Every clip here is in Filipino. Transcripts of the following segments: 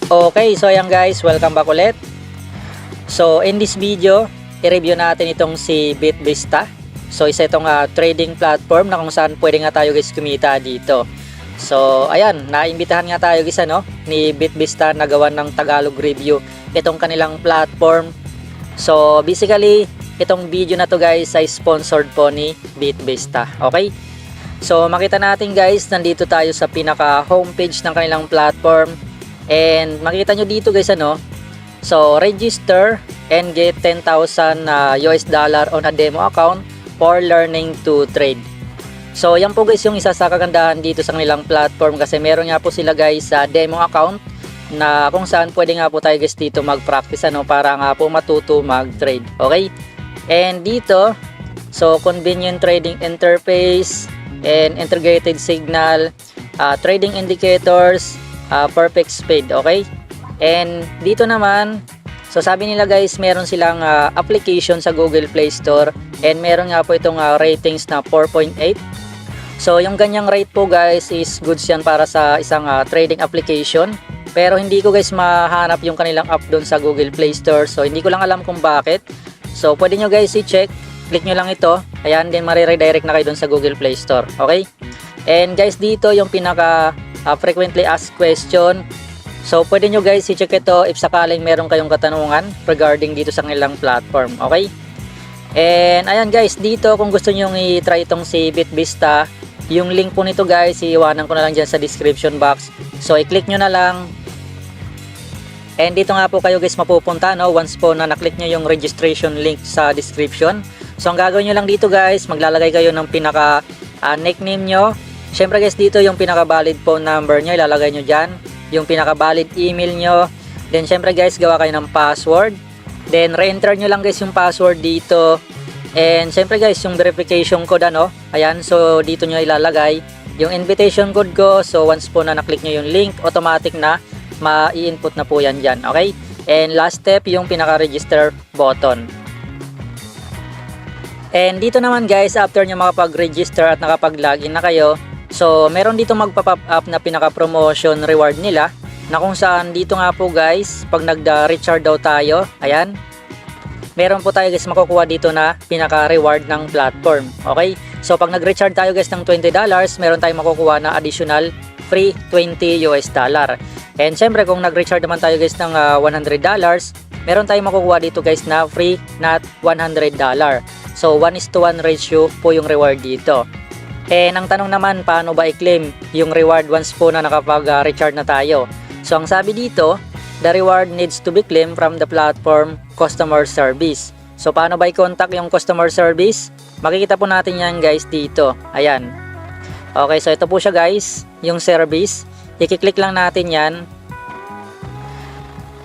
Okay, so ayan guys, welcome back ulit. So in this video, i-review natin itong si BitVista. So isa itong trading platform na kung saan pwede nga tayo guys kumita dito. So ayan, naimbitahan nga tayo guys ni BitVista na gawan ng Tagalog review itong kanilang platform. So basically, itong video na to guys ay sponsored po ni BitVista. Okay? So makita natin guys, nandito tayo sa pinaka homepage ng kanilang platform. And makita nyo dito guys so register and get 10,000 US dollar on a demo account for learning to trade. So yan po guys yung isa sa kagandahan dito sa kanilang platform, kasi meron nga po sila guys sa demo account na kung saan pwede nga po tayo guys dito mag-practice para nga po matuto mag-trade. Okay? And dito, so convenient trading interface and integrated signal, trading indicators, perfect speed. Okay? And dito naman, so sabi nila guys, meron silang application sa Google Play Store, and meron nga po itong ratings na 4.8. So yung ganyang rate po guys is goods yan para sa isang trading application. Pero hindi ko guys mahanap yung kanilang app doon sa Google Play Store, so hindi ko lang alam kung bakit. So pwede nyo guys i-check, click nyo lang ito, ayan, then mariredirect na kayo doon sa Google Play Store. Okay? And guys, dito yung pinaka frequently asked question. So pwede nyo guys i-check ito if sakaling meron kayong katanungan regarding dito sa kanilang platform. Okay? And ayan guys, dito kung gusto nyo i-try itong si BitVista, yung link po nito guys, iiwanan ko na lang dyan sa description box. So i-click nyo na lang. And dito nga po kayo guys mapupunta once po na naklik nyo yung registration link sa description. So ang gagawin nyo lang dito guys, maglalagay kayo ng pinaka nickname nyo. Syempre guys, dito yung pinaka valid phone number nyo, ilalagay nyo dyan. Yung pinaka valid email nyo. Then syempre guys, gawa kayo ng password. Then re-enter nyo lang guys yung password dito. And syempre guys, yung verification code ayan, so dito nyo ilalagay yung invitation code ko. So once po na naklik nyo yung link, automatic na ma-i-input na po yan dyan. Okay? And last step, yung pinaka-register button. And dito naman guys, after nyo makapag-register at nakapag-login na kayo, so meron dito magpa-pop up na pinaka-promotion reward nila, na kung saan dito nga po guys, pag nagda-recharge daw tayo, ayan, meron po tayo guys makukuha dito na pinaka-reward ng platform. Okay? So pag nag-recharge tayo guys ng $20, meron tayong makukuha na additional free $20 US dollar. And syempre kung nag-recharge naman tayo guys ng $100, meron tayong makukuha dito guys na free not $100. So 1:1 ratio po yung reward dito. And ang tanong naman, paano ba i-claim yung reward once po na nakapag-recharge na tayo? So ang sabi dito, the reward needs to be claimed from the platform customer service. So paano ba i-contact yung customer service? Makikita po natin yan guys dito. Ayan. Okay, so ito po siya guys, yung service. I-click lang natin yan.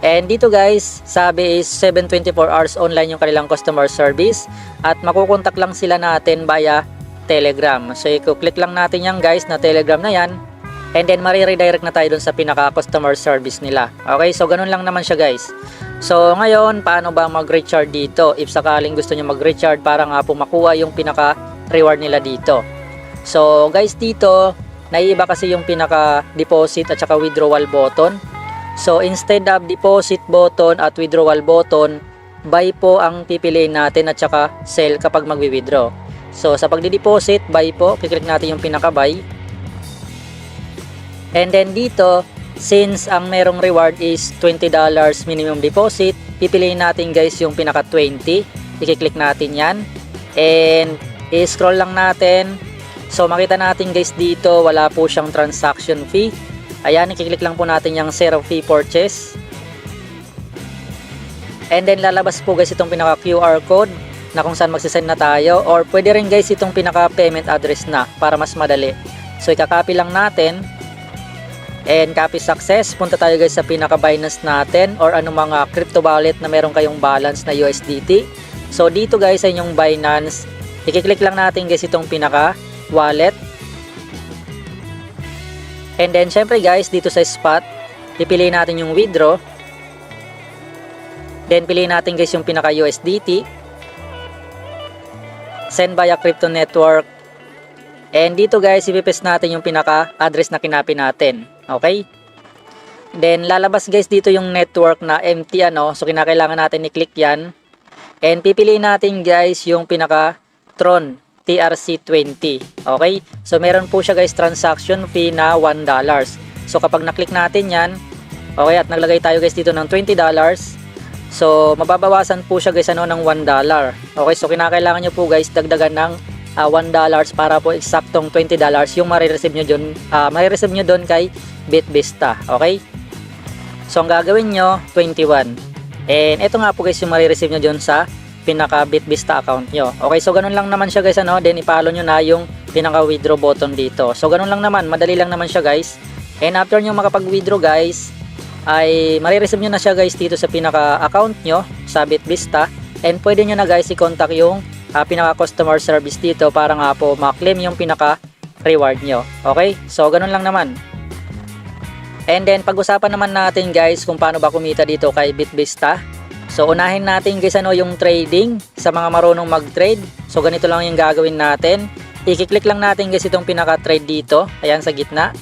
And dito guys, sabi is 724 hours online yung kanilang customer service, at makukontak lang sila natin via Telegram. So i-click lang natin yan guys na Telegram na yan, and then mariredirect na tayo dun sa pinaka customer service nila. Okay, so ganun lang naman siya guys. So ngayon, paano ba mag-recharge dito if sakaling gusto nyo mag-recharge para nga po makuha yung pinaka reward nila dito? So guys, dito naiiba kasi yung pinaka deposit at saka withdrawal button. So instead of deposit button at withdrawal button, buy po ang pipiliin natin at saka sell kapag magwi-withdraw. So sa pagdi-deposit, buy po, kiklik natin yung pinaka-buy. And then dito, since ang merong reward is $20 minimum deposit, pipiliin natin guys yung pinaka-20. I-click natin yan. And i-scroll lang natin. So makita natin guys dito, wala po siyang transaction fee. Ayan, i-click lang po natin yung zero fee purchase. And then lalabas po guys itong pinaka QR code na kung saan magsisend na tayo, or pwede rin guys itong pinaka payment address na para mas madali. So ikakopy lang natin. And copy success. Punta tayo guys sa pinaka Binance natin or anong mga crypto wallet na meron kayong balance na USDT. So dito guys ay yung Binance. I-click lang natin guys itong pinaka wallet. And then syempre guys, dito sa spot, pipiliin natin yung withdraw. Then piliin natin guys yung pinaka USDT. Send via crypto network. And dito guys, ipipaste natin yung pinaka address na kinopy natin. Okay? Then lalabas guys dito yung network na empty ano. So kinakailangan natin i-click yan. And pipiliin natin guys yung pinaka Tron TRC20. Okay? So meron po siya guys transaction fee na $1. So kapag na-click natin yan, okay, at naglagay tayo guys dito ng $20. So mababawasan po siya guys ano ng $1. Okay, so kinakailangan nyo po guys dagdagan ng $1 para po eksaktong $20 yung marireceive nyo doon kay BitVista. Okay? So ang gagawin nyo 21. And ito nga po guys yung marireceive nyo doon sa pinaka BitVista account nyo. Okay, so ganun lang naman siya guys ano, then i-follow nyo na yung pinaka withdraw button dito. So ganun lang naman, madali lang naman siya guys. And after nyo makapag-withdraw guys, ay marireceive nyo na siya guys dito sa pinaka account nyo sa BitVista. And pwede nyo na guys i-contact yung pinaka customer service dito para nga po ma-claim yung pinaka reward nyo. Okay, so ganun lang naman. And then pag-usapan naman natin guys kung paano ba kumita dito kay BitVista. So unahin natin guys ano yung trading sa mga marunong mag-trade. So ganito lang yung gagawin natin. I-click lang natin guys itong pinaka-trade dito. Ayan sa gitna.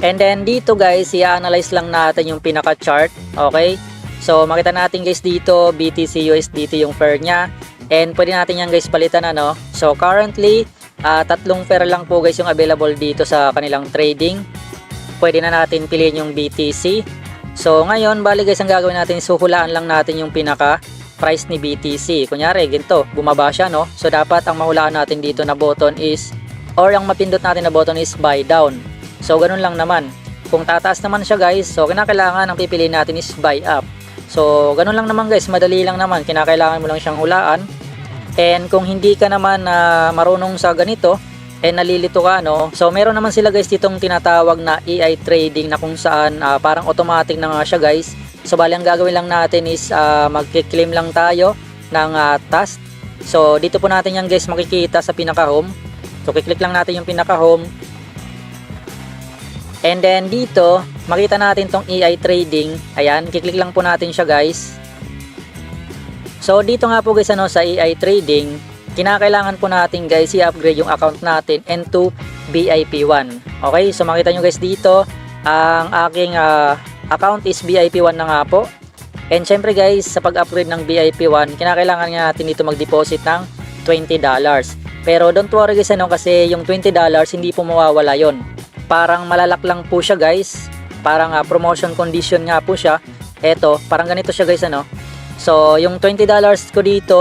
And then dito guys, i-analyze lang natin yung pinaka-chart. Okay? So makita natin guys dito BTC USDT yung pair niya. And pwede natin yan guys palitan ano. So currently, tatlong pair lang po guys yung available dito sa kanilang trading. Pwede na natin piliin yung BTC. So ngayon, bali guys ang gagawin natin, suhulaan lang natin yung pinaka price ni BTC. Kunyari, ginto, bumaba siya no. So dapat ang mahulaan natin dito na button is, or ang mapindot natin na button is buy down. So ganun lang naman. Kung tataas naman siya guys, so kinakailangan ang pipiliin natin is buy up. So ganun lang naman guys, madali lang naman. Kinakailangan mo lang siyang hulaan. And kung hindi ka naman marunong sa ganito, nalilito ka no. So meron naman sila guys ditong tinatawag na AI trading na kung saan parang automatic na nga siya guys. So bali ang gagawin lang natin is magki-claim lang tayo ng task. So dito po natin yan guys makikita sa pinaka home. So kiklik lang natin yung pinaka home. And then dito makita natin tong AI trading. Ayan, kiklik lang po natin siya guys. So dito nga po guys ano sa AI trading, kinakailangan po natin guys i-upgrade yung account natin into BIP1. Okay, so makita nyo guys dito, ang aking account is BIP1 na nga po. And syempre guys, sa pag-upgrade ng BIP1, kinakailangan nga natin dito mag-deposit ng $20. Pero don't worry guys ano, kasi yung $20 hindi po mawawala yon. Parang malalak lang po siya guys. Parang promotion condition nga po siya. Eto, parang ganito siya guys ano. So yung $20 ko dito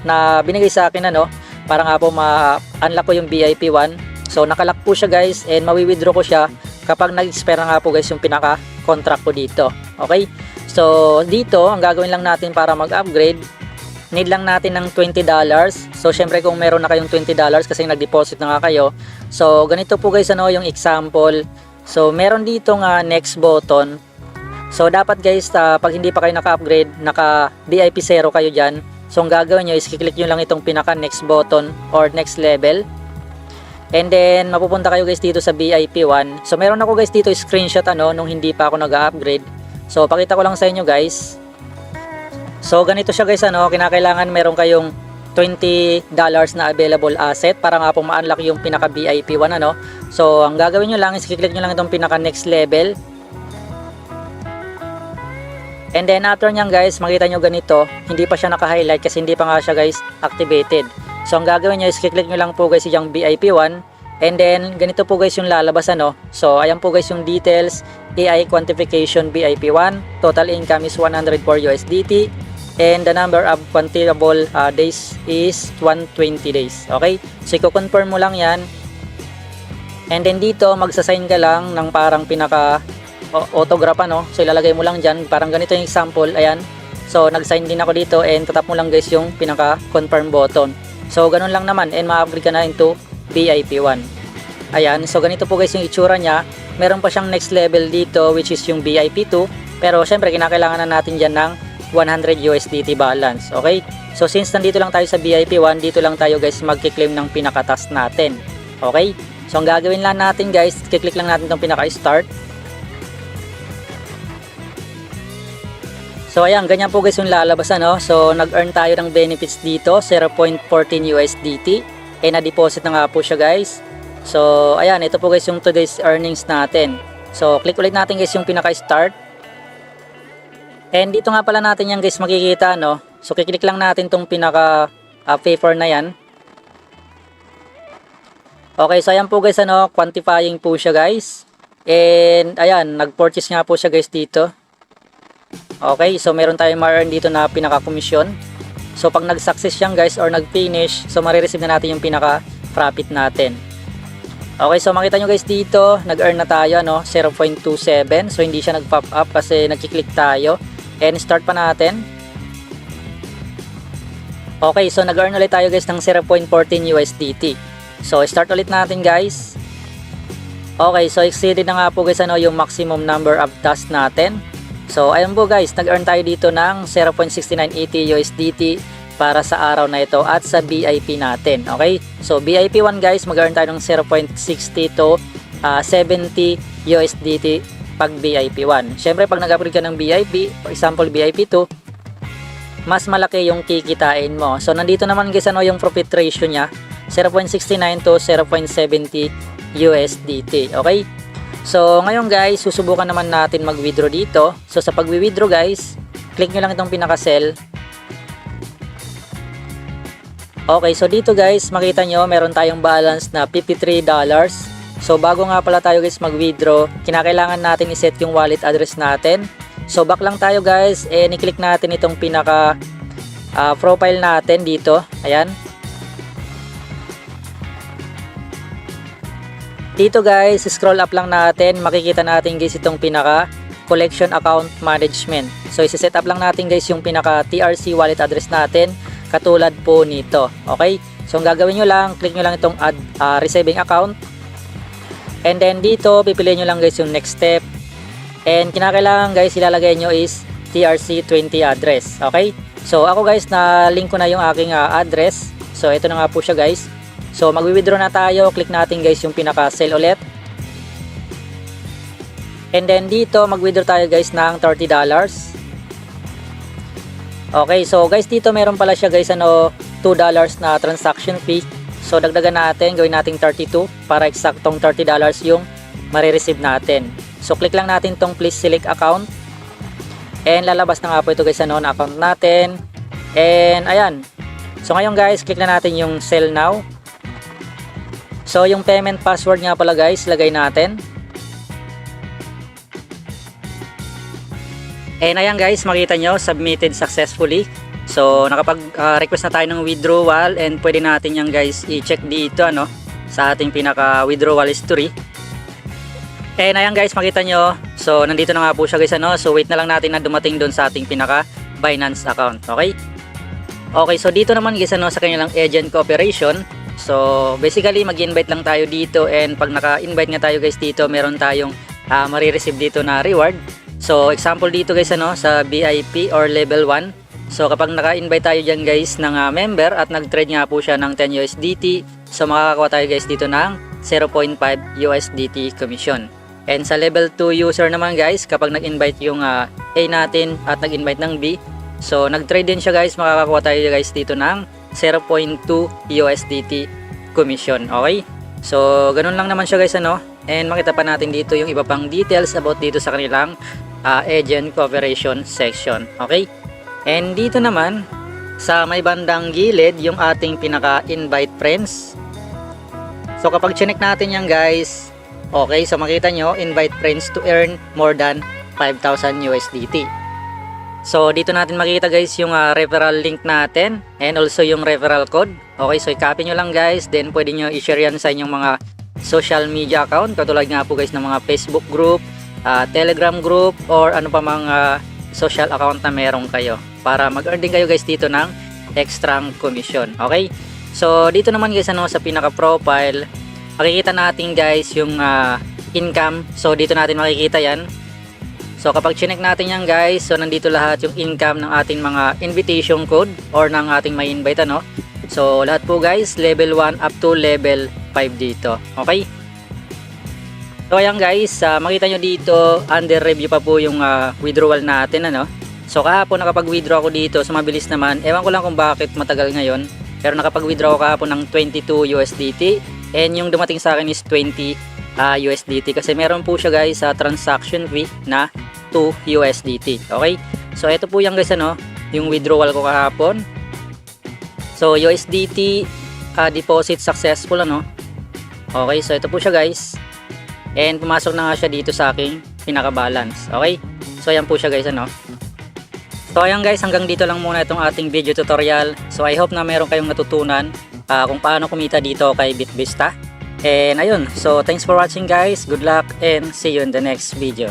na binigay sa akin ano, para nga po ma-unlock ko yung BIP1. So nakalock po siya guys, and mawi-withdraw ko siya kapag nag-expire nga po guys yung pinaka contract ko dito. Okay, so dito ang gagawin lang natin para mag-upgrade, need lang natin ng $20. So syempre kung meron na kayong $20 kasi nag-deposit na nga kayo, so ganito po guys ano yung example. So meron dito nga next button. So dapat guys pag hindi pa kayo naka-upgrade, naka BIP 0 kayo dyan. So ang gagawin nyo is kiklik nyo lang itong pinaka next button or next level. And then mapupunta kayo guys dito sa BIP1. So meron ako guys dito screenshot ano nung hindi pa ako nag-upgrade. So pakita ko lang sa inyo guys. So ganito siya guys ano, kinakailangan meron kayong $20 na available asset para nga po ma-unlock yung pinaka BIP1 ano. So ang gagawin nyo lang is kiklik nyo lang itong pinaka next level. And then after nyan guys, makita nyo ganito, hindi pa siya naka-highlight kasi hindi pa nga siya guys activated. So ang gagawin nyo is kiklik nyo lang po guys yung BIP1. And then ganito po guys yung lalabas ano. So ayan po guys yung details, AI quantification BIP1, total income is 104 USDT. And the number of quantifiable days is 120 days. Okay, so i-confirm mo lang yan. And then dito magsasign ka lang ng parang pinaka autograph ano. So ilalagay mo lang dyan, parang ganito yung example. Ayan, so nag-sign din ako dito, and tatap mo lang guys yung pinaka confirm button. So ganun lang naman, and ma-upgrade ka na into BIP1. Ayan, so ganito po guys yung itsura nya. Meron pa siyang next level dito which is yung BIP2, pero syempre kinakailangan na natin dyan ng 100 USDT balance. Okay, so since nandito lang tayo sa BIP1, dito lang tayo guys magki-claim ng pinaka-task natin. Okay, so ang gagawin lang natin guys, kiklik lang natin itong pinaka-start. So ayan, ganyan po guys yung lalabas ano. So nag-earn tayo ng benefits dito, 0.14 USDT. Na-deposit na nga po siya guys. So ayan, ito po guys yung today's earnings natin. So click ulit natin guys yung pinaka-start. And dito nga pala natin yan guys makikita, no. So kiklik lang natin tong pinaka paper na yan. Okay, so ayan po guys, ano, quantifying po siya guys. And ayan, nag-purchase nga po siya guys dito. Okay, so meron tayong ma-earn dito na pinaka-commission. So pag nag-success yan guys or nag-finish, so marireceive na natin yung pinaka-profit natin. Okay, so makita nyo guys dito, nag-earn na tayo, no, 0.27. So hindi siya nag-pop up kasi nag-click tayo. And start pa natin. Okay, so nag-earn ulit tayo guys ng 0.14 USDT. So start ulit natin guys. Okay, so exceeded na nga po guys, ano, yung maximum number of tasks natin. So ayun po guys, nag-earn tayo dito ng 0.6980 USDT para sa araw na ito at sa VIP natin. Okay, so VIP 1 guys, mag-earn tayo ng 0.60 to 70 USDT pag VIP 1. Syempre pag nag-upgrade ka ng VIP, for example VIP 2, mas malaki yung kikitain mo. So nandito naman guys, ano, yung profit ratio niya, 0.69 to 0.70 USDT. Okay, so ngayon guys, susubukan naman natin mag-withdraw dito. So sa pag-withdraw guys, click nyo lang itong pinaka-sell. Okay, so dito guys, makita nyo meron tayong balance na $53. So bago nga pala tayo guys mag-withdraw, kinakailangan natin iset yung wallet address natin. So back lang tayo guys, and i-click natin itong pinaka profile natin dito. Ayan. Dito guys, scroll up lang natin, makikita natin guys itong pinaka collection account management. So isi-set up lang natin guys yung pinaka TRC wallet address natin, katulad po nito. Okay, so ang gagawin nyo lang, click nyo lang itong add receiving account, and then dito pipiliin nyo lang guys yung next step, and kinakailangan guys ilalagay nyo is TRC20 address. Okay, so ako guys, na link ko na yung aking address. So ito na nga po siya guys. So mag-withdraw na tayo, click natin guys yung pinaka-sell ulit. And then dito mag-withdraw tayo guys ng $30. Okay, so guys dito meron pala siya guys, ano, $2 na transaction fee. So dagdagan natin, gawin nating 32 para eksaktong $30 yung marireceive natin. So click lang natin tong please select account. And lalabas na nga po ito guys, ano, na account natin. And ayan. So ngayon guys, click na natin yung sell now. So yung payment password nga pala guys, lagay natin. And ayan guys, makita nyo, submitted successfully. So nakapag-request na tayo ng withdrawal, and pwede natin yan guys i-check dito, ano, sa ating pinaka withdrawal history. And ayan guys, makita nyo, so nandito na nga po siya guys, ano. So wait na lang natin na dumating doon sa ating pinaka Binance account. Okay, okay, so dito naman guys, ano, sa kanilang agent cooperation. So basically mag-invite lang tayo dito, and pag naka-invite nga tayo guys dito, meron tayong marireceive dito na reward. So example dito guys, ano, sa VIP or level 1. So kapag naka-invite tayo dyan guys ng member at nag-trade nga po siya ng 10 USDT, so makakakuha tayo guys dito ng 0.5 USDT commission. And sa level 2 user naman guys, kapag nag-invite yung A natin at nag-invite ng B, so nag-trade din siya guys, makakakuha tayo guys dito ng 0.2 USDT commission. Okay, so ganun lang naman siya guys, ano. And makita pa natin dito yung iba pang details about dito sa kanilang agent cooperation section. Okay, and dito naman sa may bandang gilid yung ating pinaka invite friends. So kapag chinek natin yan guys, okay, so makita nyo, invite friends to earn more than 5,000 USDT. So dito natin makita guys yung referral link natin, and also yung referral code. Okay, so i-copy nyo lang guys, then pwede nyo i-share yan sa inyong mga social media account, katulad nga po guys ng mga Facebook group, Telegram group, or ano pa mga social account na meron kayo, para mag-earn din kayo guys dito ng extra commission. Okay, so dito naman guys, ano, sa pinaka profile, makikita natin guys yung income. So dito natin makikita yan. So kapag chinek natin yan guys, so nandito lahat yung income ng ating mga invitation code or ng ating may invite, ano. So lahat po guys, level 1 up to level 5 dito. Okay, so ayan guys, makita nyo dito, under review pa po yung withdrawal natin, ano. So kahapon nakapag-withdraw ako dito, so mabilis naman. Ewan ko lang kung bakit matagal ngayon, pero nakapag-withdraw ako kahapon ng 22 USDT, and yung dumating sa akin is 20 USDT kasi meron po siya guys sa transaction fee na 2 USDT. Okay? So ito po yung guys yung withdrawal ko kahapon. So USDT deposit successful Okay, so ito po siya guys. And pumasok na nga siya dito sa aking pinaka-balance. Okay? So ayan po siya guys So ayan guys, hanggang dito lang muna itong ating video tutorial. So I hope na meron kayong natutunan kung paano kumita dito kay BitVista. And ayun, so thanks for watching guys. Good luck and see you in the next video.